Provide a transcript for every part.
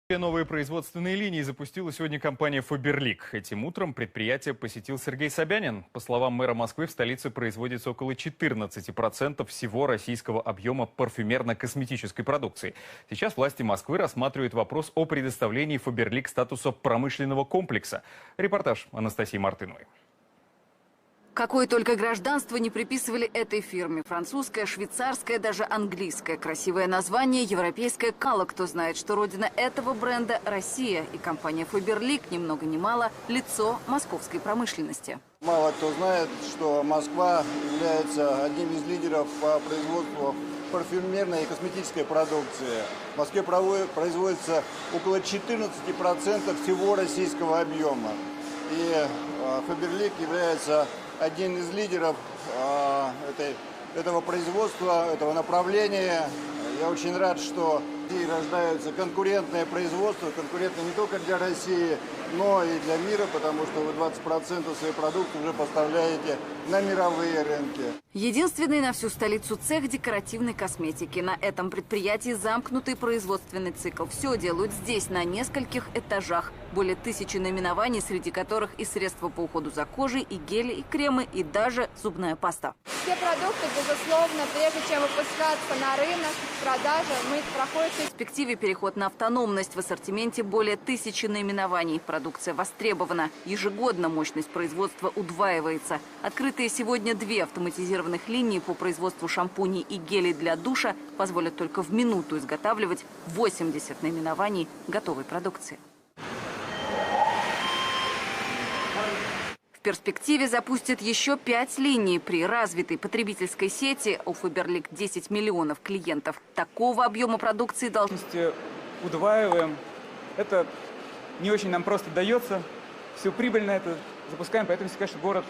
Новые производственные линии запустила сегодня компания «Фаберлик». Этим утром предприятие посетил Сергей Собянин. По словам мэра Москвы, в столице производится около 14% всего российского объема парфюмерно-косметической продукции. Сейчас власти Москвы рассматривают вопрос о предоставлении «Фаберлик» статуса промышленного комплекса. Репортаж Анастасии Мартыновой. Какое только гражданство не приписывали этой фирме. Французское, швейцарское, даже английское. Красивое название, европейское. Мало кто знает, что родина этого бренда – Россия. И компания «Фаберлик» ни много ни мало лицо московской промышленности. Мало кто знает, что Москва является одним из лидеров по производству парфюмерной и косметической продукции. В Москве производится около 14% всего российского объема. И «Фаберлик» является один из лидеров этого производства, этого направления. Я очень рад, что здесь рождается конкурентное производство, конкурентное не только для России, но и для мира, потому что вы 20% своей продукции уже поставляете на мировые рынки. Единственный на всю столицу цех декоративной косметики. На этом предприятии замкнутый производственный цикл. Все делают здесь, на нескольких этажах. Более 1000 наименований, среди которых и средства по уходу за кожей, и гели, и кремы, и даже зубная паста. Все продукты, безусловно, прежде чем выпускаться на рынок, продажа, мы проходим. В перспективе переход на автономность. В ассортименте более 1000 наименований. Продукция востребована. Ежегодно мощность производства удваивается. Открытые сегодня 2 автоматизированных линии по производству шампуней и гелей для душа позволят только в минуту изготавливать 80 наименований готовой продукции. В перспективе запустят еще 5 линий. При развитой потребительской сети у «Фаберлик» 10 миллионов клиентов. Такого объема продукции должны... Удваиваем. Это не очень нам просто дается. Все прибыльно это запускаем, поэтому, конечно, город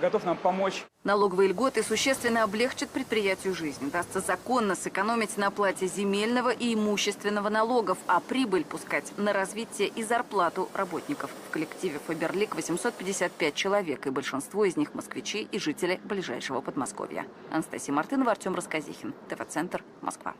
готов нам помочь. Налоговые льготы существенно облегчат предприятию жизнь. Удастся законно сэкономить на оплате земельного и имущественного налогов, а прибыль пускать на развитие и зарплату работников. В коллективе «Фаберлик» 855 человек, и большинство из них москвичи и жители ближайшего Подмосковья. Анастасия Мартынова, Артем Расказихин, ТВ-центр, Москва.